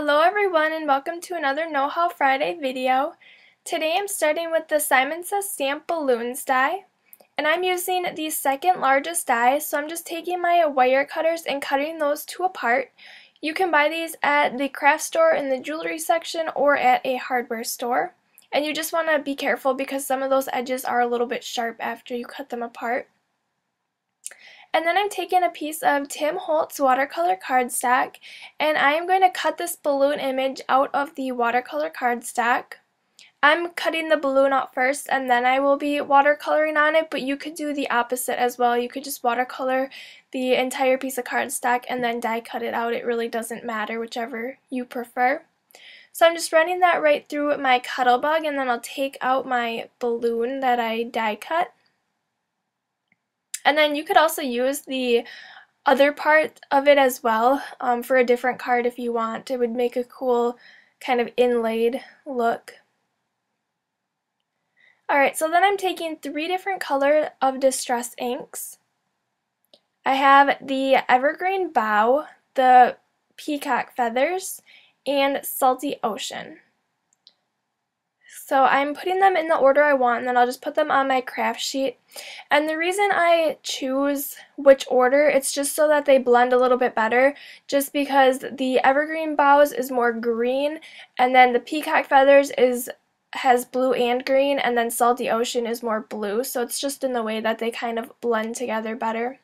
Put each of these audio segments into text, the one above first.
Hello everyone and welcome to another Know How Friday video. Today I'm starting with the Simon Says Stamp Balloons die, and I'm using the second largest die, so I'm just taking my wire cutters and cutting those two apart. You can buy these at the craft store in the jewelry section or at a hardware store. And you just want to be careful because some of those edges are a little bit sharp after you cut them apart. And then I'm taking a piece of Tim Holtz watercolor cardstock, and I am going to cut this balloon image out of the watercolor cardstock. I'm cutting the balloon out first and then I will be watercoloring on it, but you could do the opposite as well. You could just watercolor the entire piece of cardstock and then die cut it out. It really doesn't matter, whichever you prefer. So I'm just running that right through my Cuttlebug, and then I'll take out my balloon that I die cut. And then you could also use the other part of it as well for a different card if you want. It would make a cool kind of inlaid look. Alright, so then I'm taking 3 different colors of Distress inks. I have the Evergreen Bow, the Peacock Feathers, and Salty Ocean. So I'm putting them in the order I want, and then I'll just put them on my craft sheet. And the reason I choose which order, it's just so that they blend a little bit better, just because the Evergreen Bows is more green, and then the Peacock Feathers has blue and green, and then Salty Ocean is more blue, so it's just in the way that they kind of blend together better.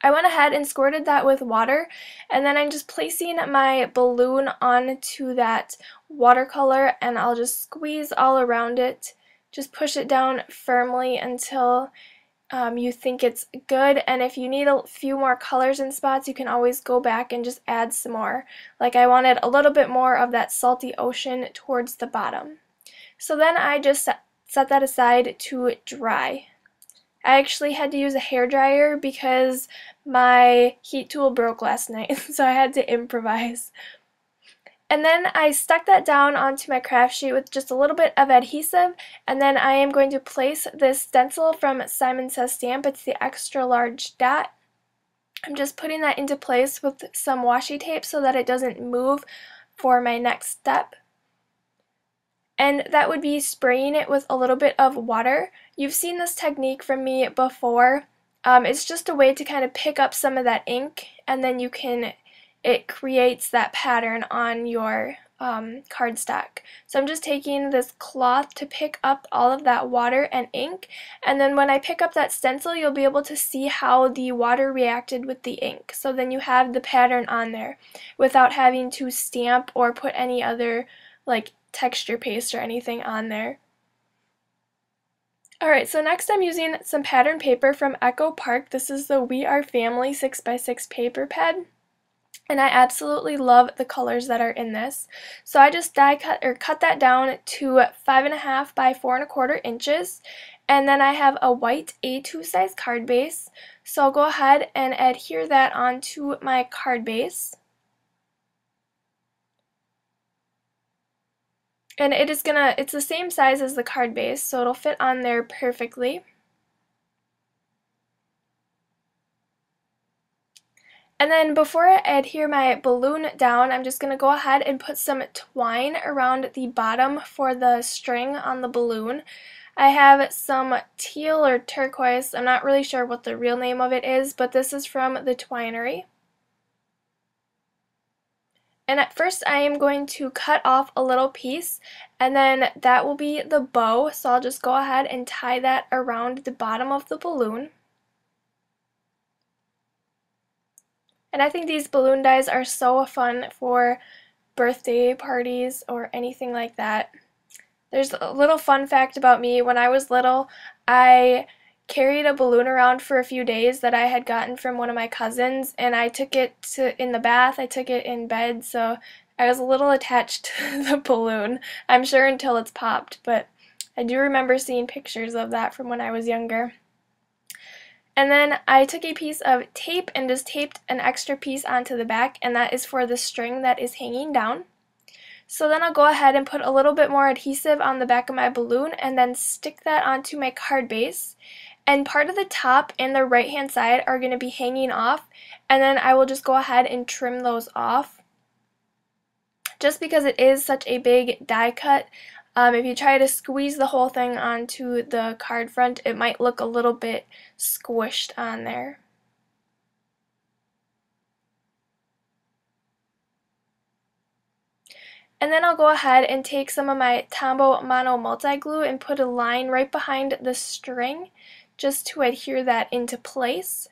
I went ahead and squirted that with water, and then I'm just placing my balloon onto that watercolor, and I'll just squeeze all around it. Just push it down firmly until you think it's good, and if you need a few more colors and spots, you can always go back and just add some more. Like I wanted a little bit more of that Salty Ocean towards the bottom. So then I just set that aside to dry. I actually had to use a hairdryer because my heat tool broke last night, so I had to improvise. And then I stuck that down onto my craft sheet with just a little bit of adhesive, and then I am going to place this stencil from Simon Says Stamp. It's the extra large dot. I'm just putting that into place with some washi tape so that it doesn't move for my next step. And that would be spraying it with a little bit of water. You've seen this technique from me before. It's just a way to kind of pick up some of that ink, and then it creates that pattern on your cardstock. So I'm just taking this cloth to pick up all of that water and ink, and then when I pick up that stencil, you'll be able to see how the water reacted with the ink. So then you have the pattern on there without having to stamp or put any other like texture paste or anything on there. Alright, so next I'm using some pattern paper from Echo Park. This is the We Are Family 6x6 paper pad, and I absolutely love the colors that are in this. So I just cut that down to 5.5 by 4.25 inches, and then I have a white A2 size card base. So I'll go ahead and adhere that onto my card base. And it's the same size as the card base, so it'll fit on there perfectly. And then before I adhere my balloon down, I'm just going to go ahead and put some twine around the bottom for the string on the balloon. I have some teal or turquoise, I'm not really sure what the real name of it is, but this is from the Twinery. And at first I am going to cut off a little piece, and then that will be the bow, so I'll just go ahead and tie that around the bottom of the balloon. And I think these balloon dies are so fun for birthday parties or anything like that. There's a little fun fact about me. When I was little, I carried a balloon around for a few days that I had gotten from one of my cousins, and I took it in the bath, I took it in bed, so I was a little attached to the balloon, I'm sure until it's popped, but I do remember seeing pictures of that from when I was younger. And then I took a piece of tape and just taped an extra piece onto the back, and that is for the string that is hanging down. So then I'll go ahead and put a little bit more adhesive on the back of my balloon and then stick that onto my card base. And part of the top and the right hand side are going to be hanging off, and then I will just go ahead and trim those off. just because it is such a big die cut. If you try to squeeze the whole thing onto the card front, it might look a little bit squished on there. And then I'll go ahead and take some of my Tombow Mono Multi Glue and put a line right behind the string just to adhere that into place.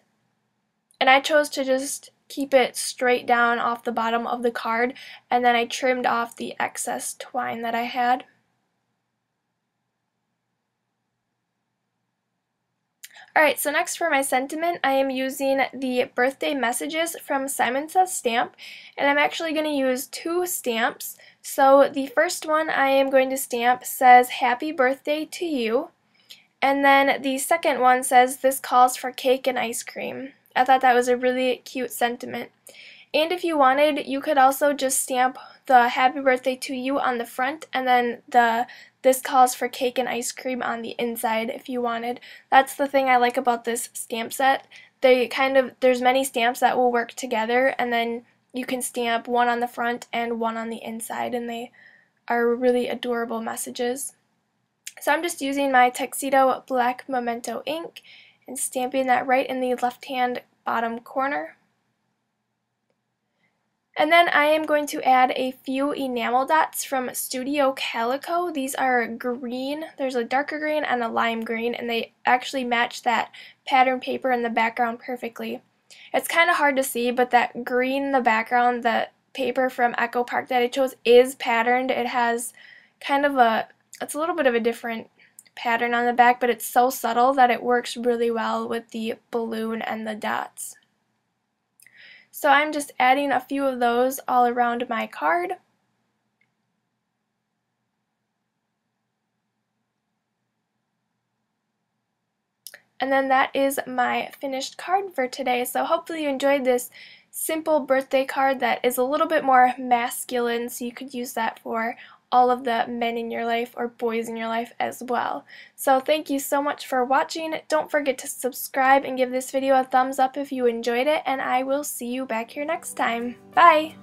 And I chose to just keep it straight down off the bottom of the card, and then I trimmed off the excess twine that I had. Alright, so next for my sentiment, I am using the birthday messages from Simon Says Stamp, and I'm actually going to use 2 stamps. So the first one I am going to stamp says happy birthday to you, and then the second one says this calls for cake and ice cream. I thought that was a really cute sentiment. And if you wanted, you could also just stamp the happy birthday to you on the front, and then this calls for cake and ice cream on the inside if you wanted. That's the thing I like about this stamp set. There's many stamps that will work together, and then you can stamp one on the front and one on the inside, and they are really adorable messages. So I'm just using my Tuxedo Black Memento ink and stamping that right in the left-hand bottom corner. And then I am going to add a few enamel dots from Studio Calico. These are green. There's a darker green and a lime green, and they actually match that pattern paper in the background perfectly. It's kind of hard to see, but that green in the background, the paper from Echo Park that I chose, is patterned. It has it's a little bit of a different pattern on the back, but it's so subtle that it works really well with the balloon and the dots. So I'm just adding a few of those all around my card. And then that is my finished card for today. So hopefully you enjoyed this simple birthday card that is a little bit more masculine, so you could use that for all of the men in your life or boys in your life as well. So thank you so much for watching. Don't forget to subscribe and give this video a thumbs up if you enjoyed it, and I will see you back here next time. Bye!